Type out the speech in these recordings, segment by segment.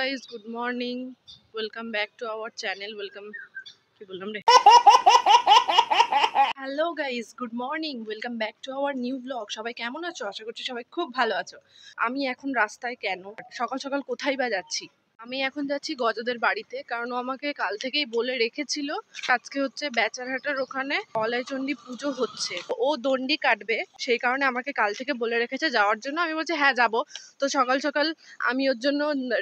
guys, good morning. Welcome back to our channel. Welcome. কি বললাম রে? Hello guys, good morning. Welcome back to our new blog. সবাই কেমন আছো? আশা করছি সবাই খুব ভালো আছো। আমি এখন রাস্তায় কেন? সকাল সকাল কোথায় বা যাচ্ছি? আমি এখন যাচ্ছি গজদের বাড়িতে, কারণ ও আমাকে কাল থেকেই বলে রেখেছিল আজকে হচ্ছে বেচারহাটার ওখানে অলয়চণ্ডী পুজো হচ্ছে, ও দণ্ডি কাটবে, সেই কারণে আমাকে কাল থেকে বলে রেখেছে যাওয়ার জন্য। আমি বলছি হ্যাঁ যাবো। তো সকাল সকাল আমি ওর জন্য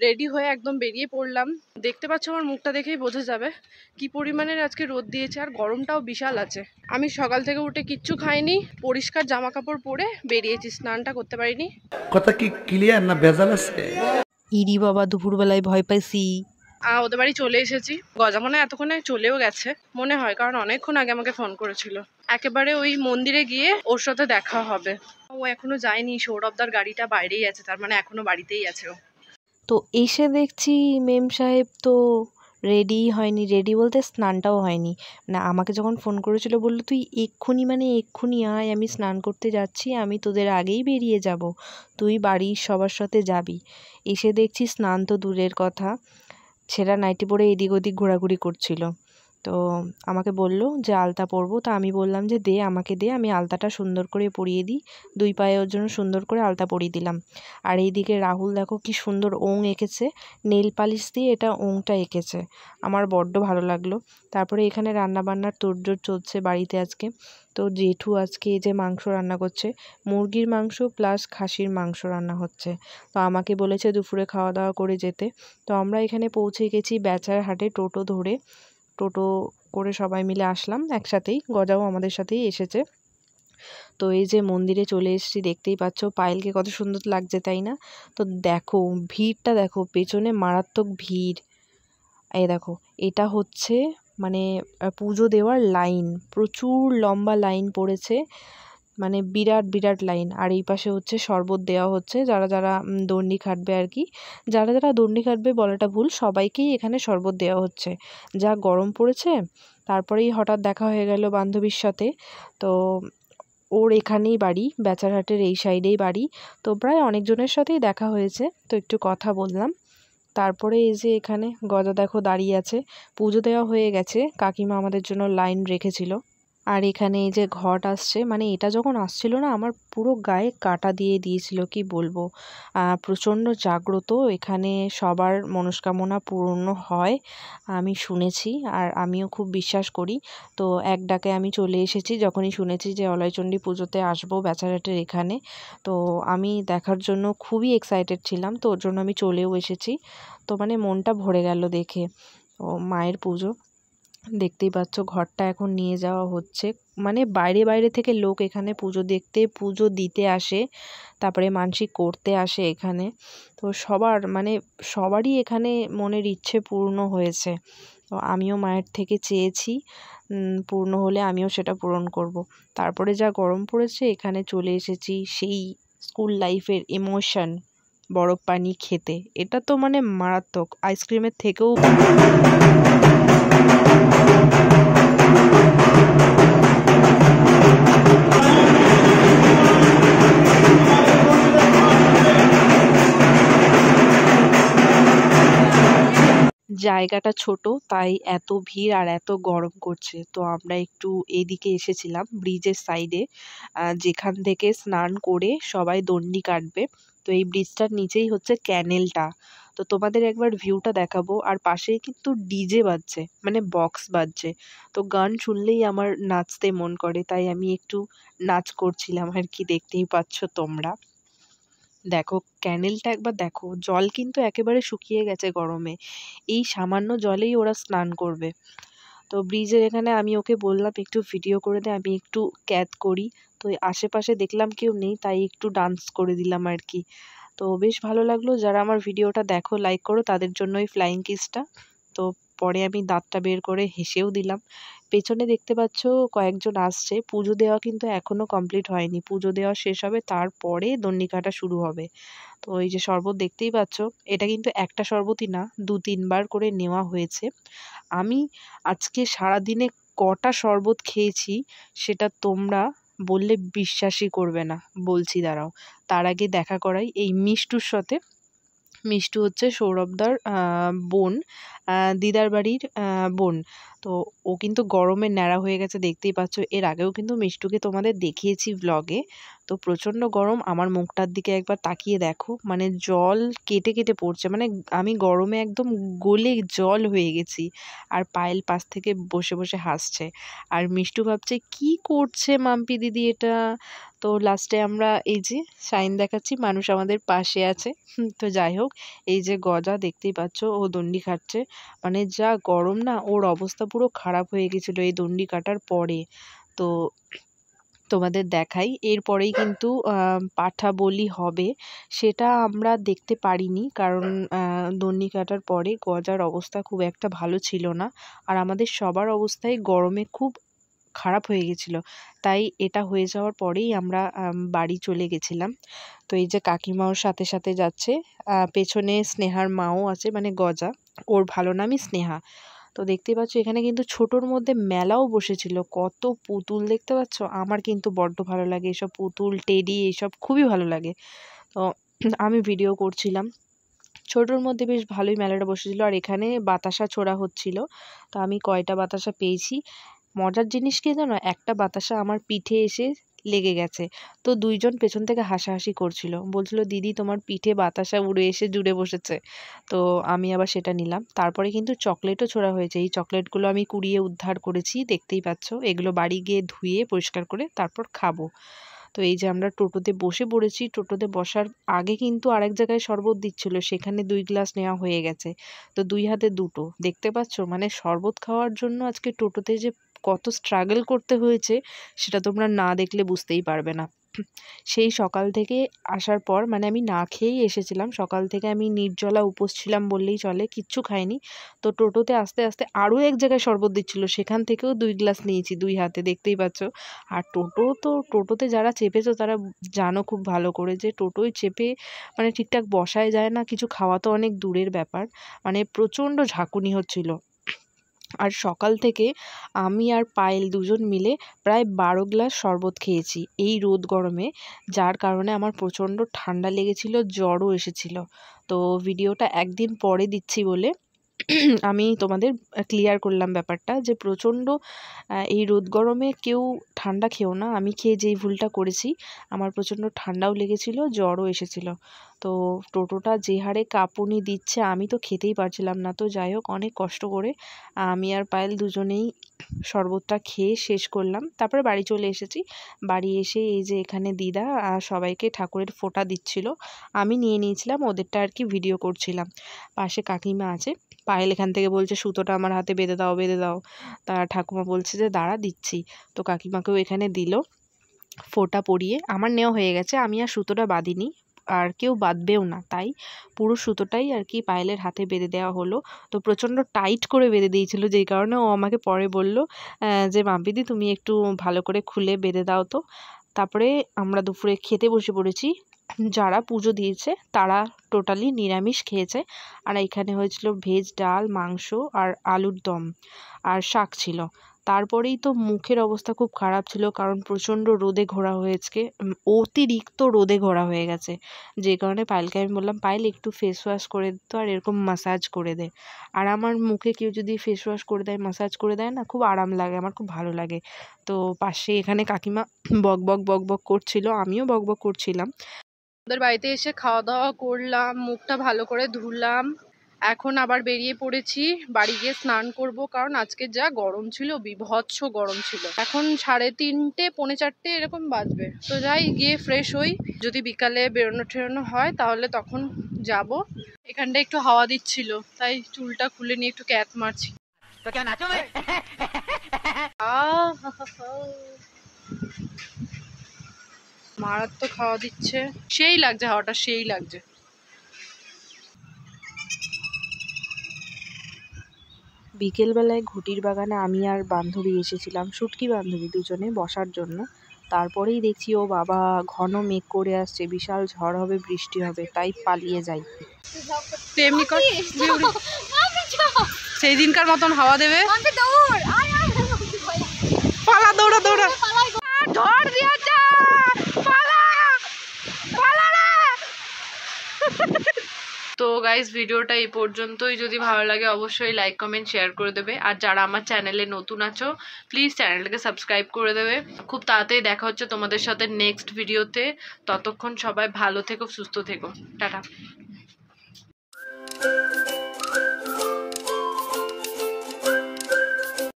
রেডি হয়ে একদম বেরিয়ে পড়লাম। দেখতে পাচ্ছ আমার মুখটা দেখেই বোঝা যাবে কি পরিমাণের আজকে রোদ দিয়েছে, আর গরমটাও বিশাল আছে। আমি সকাল থেকে উঠে কিচ্ছু খাইনি, পরিষ্কার জামা কাপড় পরে বেরিয়েছি, স্নানটা করতে পারিনি। কথা কি ক্লিয়ার না ভেজাল আছে? ইরি বাবা, দুপুরবেলায় ভয় পাইছি। ওদের বাড়ি চলে এসেছি। গজা মনে হয় এতক্ষণে চলেও গেছে মনে হয়, কারণ অনেকক্ষণ আগে আমাকে ফোন করেছিল। একেবারে ওই মন্দিরে গিয়ে ওর সাথে দেখা হবে। ও এখনো যায়নি, সৌরভদার গাড়িটা বাইরেই আছে, তার মানে এখনো বাড়িতেই আছে ও। তো এসে দেখছি মেম সাহেব তো রেডি হয়নি, রেডি বলতে স্নানটাও হয়নি। না, আমাকে যখন ফোন করেছিল বললো তুই এক্ষুনি আয়, আমি স্নান করতে যাচ্ছি, আমি তোদের আগেই বেরিয়ে যাব, তুই বাড়ির সবার সাথে যাবি। এসে দেখছি স্নান তো দূরের কথা, ছেঁড়া নাইটি পরে এদিক ওদিক ঘোরাঘুরি করছিল। তো আমাকে বলল যে আলতা পরবো, তা আমি বললাম যে আমাকে দে, আমি আলতাটা সুন্দর করে পরিয়ে দিই। দুই পায়ে ওর জন্য সুন্দর করে আলতা পরিয়ে দিলাম। আর এইদিকে রাহুল দেখো কি সুন্দর ওং এঁকেছে, নেল পালিশ দিয়ে এটা ওংটা এঁকেছে, আমার বড্ড ভালো লাগলো। তারপরে এখানে রান্নাবান্নার তোড়জোড় চলছে বাড়িতে আজকে। তো জেঠু আজকে এই যে মাংস রান্না করছে, মুরগির মাংস প্লাস খাসির মাংস রান্না হচ্ছে। তো আমাকে বলেছে দুপুরে খাওয়া দাওয়া করে যেতে। তো আমরা এখানে পৌঁছে গেছি বেচারহাটে, টোটো করে সবাই মিলে আসলাম একসাথেই, গজাও আমাদের সাথেই এসেছে। তো এই যে মন্দিরে চলে এসেছি, দেখতেই পাচ্ছ পায়েলকে কত সুন্দর লাগছে, তাই না? তো দেখো ভিড়টা, দেখো পেছনে মারাত্মক ভিড়। এই দেখো, এটা হচ্ছে মানে পুজো দেওয়ার লাইন, প্রচুর লম্বা লাইন পড়েছে, মানে বিরাট বিরাট লাইন। আর এই পাশে হচ্ছে শরবত দেওয়া হচ্ছে, যারা যারা দণ্ডি খাটবে আর কি, যারা যারা দণ্ডি খাটবে বলাটা ভুল, সবাইকেই এখানে শরবত দেওয়া হচ্ছে। যা গরম পড়েছে, তারপরেই হঠাৎ দেখা হয়ে গেল বান্ধবীর সাথে। তো ওর এখানেই বাড়ি, বেচারহাটের এই সাইডেই বাড়ি। তো প্রায় অনেকজনের সাথেই দেখা হয়েছে, তো একটু কথা বললাম। তারপরে এই যে এখানে গজা দেখো দাঁড়িয়ে আছে, পুজো দেওয়া হয়ে গেছে, কাকিমা আমাদের জন্য লাইন রেখেছিল। আর এখানে এই যে ঘট আসছে, মানে এটা যখন আসছিল না আমার পুরো গায়ে কাঁটা দিয়ে দিয়েছিল, কি বলবো। প্রচণ্ড জাগ্রত, এখানে সবার মনস্কামনা পূর্ণ হয় আমি শুনেছি, আর আমিও খুব বিশ্বাস করি। তো এক ডাকে আমি চলে এসেছি যখনই শুনেছি যে অলয়চণ্ডী পুজোতে আসবো বেচারহাটের এখানে। তো আমি দেখার জন্য খুবই এক্সাইটেড ছিলাম, তো ওর জন্য আমি চলেও এসেছি। তো মানে মনটা ভরে গেল দেখে। ও মায়ের পুজো দেখতেই পাচ্ছ, ঘরটা এখন নিয়ে যাওয়া হচ্ছে, মানে বাইরে বাইরে থেকে লোক এখানে পুজো দেখতে, পুজো দিতে আসে, তারপরে মানসিক করতে আসে এখানে। তো সবারই এখানে মনের ইচ্ছে পূর্ণ হয়েছে। তো আমিও মায়ের থেকে চেয়েছি, পূর্ণ হলে আমিও সেটা পূরণ করব। তারপরে যা গরম পড়েছে, এখানে চলে এসেছি সেই স্কুল লাইফের ইমোশন, বরফ পানি খেতে। এটা তো মানে মারাত্মক, আইসক্রিমের থেকেও। জায়গাটা ছোট, তাই এত ভিড় আর এত গরম করছে। তো আমরা একটু এদিকে এসেছিলাম ব্রিজের সাইডে, যেখান থেকে স্নান করে সবাই দণ্ডি কাটবে। তো এই ব্রিজটার নিচেই হচ্ছে ক্যানেলটা। তো তোমাদের একবার ভিউটা দেখাবো। আর পাশেই কিন্তু ডিজে বাজছে, মানে বক্স বাজছে। তো গান শুনলেই আমার নাচতে মন করে, তাই আমি একটু নাচ করছিলাম আর কি, দেখতেই পাচ্ছ তোমরা। দেখো ক্যানেলটা একবার দেখো, জল কিন্তু একেবারে শুকিয়ে গেছে গরমে, এই সামান্য জলেই ওরা স্নান করবে। তো ব্রিজের এখানে আমি ওকে বললাম একটু ভিডিও করে দে, আমি একটু ক্যাদ করি। তো আশেপাশে দেখলাম কেউ নেই, তাই একটু ডান্স করে দিলাম আর কি। তো বেশ ভালো লাগলো। যারা আমার ভিডিওটা দেখো, লাইক করো, তাদের জন্য ওই ফ্লাইং কিসটা। তো পরে আমি দাঁতটা বের করে হেসেও দিলাম। পেছনে দেখতে পাচ্ছ কয়েকজন আসছে, পুজো দেওয়া কিন্তু এখনো কমপ্লিট হয়নি, পুজো দেওয়া শেষ হবে তারপরে দণ্ডি কাটা শুরু হবে। তো এই যে শরবত দেখতেই পাচ্ছ, এটা কিন্তু একটা শরবতই না, 2-3 বার করে নেওয়া হয়েছে। আমি আজকে সারাদিনে কটা শরবত খেয়েছি সেটা তোমরা বললে বিশ্বাসই করবে না। বলছি দাঁড়াও, তার আগে দেখা করাই এই মিষ্টুর সাথে। মিষ্টু হচ্ছে সৌরভদার বোন, দিদার বাড়ির বোন। তো ও কিন্তু গরমে ন্যাড়া হয়ে গেছে, দেখতেই পাচ্ছ। এর আগেও কিন্তু মিষ্টুকে তোমাদের দেখিয়েছি ব্লগে। তো প্রচণ্ড গরম, আমার মুখটার দিকে একবার তাকিয়ে দেখো, মানে জল কেটে কেটে পড়ছে, মানে আমি গরমে একদম গলে জল হয়ে গেছি। আর পায়েল পাশ থেকে বসে বসে হাসছে, আর মিষ্টু ভাবছে কি করছে মাম্পি দিদি এটা। তো লাস্টে আমরা এই যে সাইন দেখাচ্ছি, মানুষ আমাদের পাশে আছে। তো যাই হোক, এই যে গজা দেখতেই পাচ্ছ, ও দণ্ডি খাচ্ছে। মানে যা গরম না, ওর অবস্থা পুরো খারাপ হয়ে গেছিলো এই দণ্ডি কাটার পরে। তো তোমাদের দেখাই, এরপরেই কিন্তু পাঠা বলি হবে। সেটা আমরা দেখতে পারিনি, কারণ দণ্ডি কাটার পরে গজার অবস্থা খুব একটা ভালো ছিল না, আর আমাদের সবার অবস্থাই গরমে খুব খারাপ হয়ে গেছিলো। তাই এটা হয়ে যাওয়ার পরেই আমরা বাড়ি চলে গেছিলাম। তো এই যে কাকিমাও সাথে সাথে যাচ্ছে, পেছনে স্নেহার মাও আছে, মানে গজা, ওর ভালো নামই স্নেহা। তো দেখতেই পাচ্ছ এখানে কিন্তু ছোটোর মধ্যে মেলাও বসেছিল, কত পুতুল দেখতে পাচ্ছ। আমার কিন্তু বড্ড ভালো লাগে এসব পুতুল, টেডি, এইসব খুবই ভালো লাগে। তো আমি ভিডিও করছিলাম। ছোটোর মধ্যে বেশ ভালোই মেলাটা বসেছিল, আর এখানে বাতাসা ছোড়া হচ্ছিল। তো আমি কয়টা বাতাসা পেয়েছি। মজার জিনিস কি জানো, একটা বাতাসা আমার পিঠে এসে লেগে গেছে। তো দুইজন পেছন থেকে হাসাহাসি করছিল, বলছিল দিদি তোমার পিঠে বাতাসা উড়ে এসে জুড়ে বসেছে। তো আমি আবার সেটা নিলাম। তারপরে কিন্তু চকলেটও ছোড়া হয়েছে, এই চকলেটগুলো আমি কুড়িয়ে উদ্ধার করেছি, দেখতেই পাচ্ছ। এগুলো বাড়ি গিয়ে ধুয়ে পরিষ্কার করে তারপর খাবো। তো এই যে আমরা টোটোতে বসে পড়েছি, টোটোতে বসার আগে কিন্তু আরেক জায়গায় শরবত দিচ্ছিল, সেখানে 2 গ্লাস নেওয়া হয়ে গেছে। তো 2 হাতে দুটো, দেখতে পাচ্ছ। মানে শরবত খাওয়ার জন্য আজকে টোটোতে যে কত স্ট্রাগল করতে হয়েছে, সেটা তোমরা না দেখলে বুঝতেই পারবে না। সেই সকাল থেকে আসার পর, মানে আমি না খেয়েই এসেছিলাম, সকাল থেকে আমি নির্জলা উপোস ছিলাম বললেই চলে, কিচ্ছু খাইনি। তো টোটোতে আস্তে আস্তে আরও এক জায়গায় শরবত দিচ্ছিল, সেখান থেকেও 2 গ্লাস নিয়েছি 2 হাতে, দেখতেই পাচ্ছ। আর টোটোতে যারা চেপেছো তারা জানো খুব ভালো করে, যে টোটোয় চেপে মানে ঠিকঠাক বসাই যায় না, কিছু খাওয়া তো অনেক দূরের ব্যাপার। মানে প্রচণ্ড ঝাঁকুনি হচ্ছিল। আর সকাল থেকে আমি আর পায়েল দুজন মিলে প্রায় 12 গ্লাস শরবত খেয়েছি এই রোদ গরমে, যার কারণে আমার প্রচণ্ড ঠান্ডা লেগেছিল, জ্বরও এসেছিল। তো ভিডিওটা একদিন পরে দিচ্ছি বলে আমি তোমাদের ক্লিয়ার করলাম ব্যাপারটা, যে প্রচণ্ড এই রোদ গরমে কেউ ঠান্ডা খেও না। আমি খেয়ে যেই ভুলটা করেছি, আমার প্রচণ্ড ঠান্ডাও লেগেছিল, জ্বরও এসেছিল। তো টোটোটা যে হারে কাঁপুনি দিচ্ছে, আমি তো খেতেই পারছিলাম না। তো যাই হোক, অনেক কষ্ট করে আমি আর পায়েল দুজনেই শরবতটা খেয়ে শেষ করলাম। তারপরে বাড়ি চলে এসেছি। বাড়ি এসে এই যে এখানে দিদা সবাইকে ঠাকুরের ফোঁটা দিচ্ছিল, আমি নিয়ে নিয়েছিলাম, ওদেরটা আর কি ভিডিও করছিলাম। পাশে কাকিমা আছে, পায়েল এখান থেকে বলছে সুতোটা আমার হাতে বেঁধে দাও বেঁধে দাও। তা ঠাকুমা বলছে যে দাঁড়া দিচ্ছি। তো কাকিমাকেও এখানে দিল ফোঁটা পরিয়ে। আমার নেওয়া হয়ে গেছে, আমি আর সুতোটা বাঁধিনি, আর কেউ বাঁধবেও না, তাই পুরো সুতোটাই আর কি পায়েলের হাতে বেঁধে দেওয়া হলো। তো প্রচণ্ড টাইট করে বেঁধে দিয়েছিল, যেই কারণে ও আমাকে পরে বলল যে মাম্পিদি তুমি একটু ভালো করে খুলে বেঁধে দাও তো। তারপরে আমরা দুপুরে খেতে বসে পড়েছি। যারা পুজো দিয়েছে তারা টোটালি নিরামিষ খেয়েছে, আর এখানে হয়েছিল ভেজ ডাল, মাংস আর আলুর দম, আর শাক ছিল। তারপরেই তো মুখের অবস্থা খুব খারাপ ছিল, কারণ প্রচণ্ড রোদে ঘোরা হয়েছে, অতিরিক্ত রোদে ঘোরা হয়ে গেছে। যে কারণে পায়েলকে আমি বললাম পায়েল একটু ফেস ওয়াশ করে দিত, আর এরকম মাসাজ করে দে। আর আমার মুখে কেউ যদি ফেস ওয়াশ করে দেয়, মাসাজ করে দেয় না, খুব আরাম লাগে, আমার খুব ভালো লাগে। তো পাশে এখানে কাকিমা বক বক বক বক করছিল, আমিও বক বক করছিলাম। ওদের বাড়িতে এসে খাওয়া দাওয়া করলাম, মুখটা ভালো করে ধুলাম, এখন আবার বেরিয়ে পড়েছি বাড়ি গিয়ে স্নান করব, কারণ আজকে যা গরম ছিল, বিভৎস গরম ছিল। এখন 3:30 4:45 এরকম বাজবে। তো যাই গিয়ে ফ্রেশ হই, যদি বিকালে বেরোনো টেরোনো হয় তাহলে তখন যাব। এখানটা একটু হাওয়া দিচ্ছিল, তাই চুলটা খুলে নিয়ে একটু ক্যাত মারছি। মারাত্মক হাওয়া দিচ্ছে, সেই লাগছে হাওয়াটা, সেই লাগছে। বিকেলবেলায় ঘুটির বাগানে আমি আর বান্ধবী এসেছিলাম, শুটকি বান্ধবী, দুজনে বসার জন্য। তারপরেই দেখছি ও বাবা ঘন মেঘ করে আসছে, বিশাল ঝড় হবে, বৃষ্টি হবে, তাই পালিয়ে যাই। তেমনি কর, সেই দিনকার মতন হাওয়া দেবে, পালা, দৌড়া দৌড়া, ঝড় দিয়েছে, পালা পালা রে। তো গাইস ভিডিওটা এই পর্যন্তই। যদি ভালো লাগে অবশ্যই লাইক কমেন্ট শেয়ার করে দেবে, আর যারা আমার চ্যানেলে নতুন আছো প্লিজ চ্যানেলটাকে সাবস্ক্রাইব করে দেবে। খুব তাড়াতাড়ি দেখা হচ্ছে তোমাদের সাথে নেক্সট ভিডিওতে। ততক্ষণ সবাই ভালো থেকো, সুস্থ থেকো, টাটা।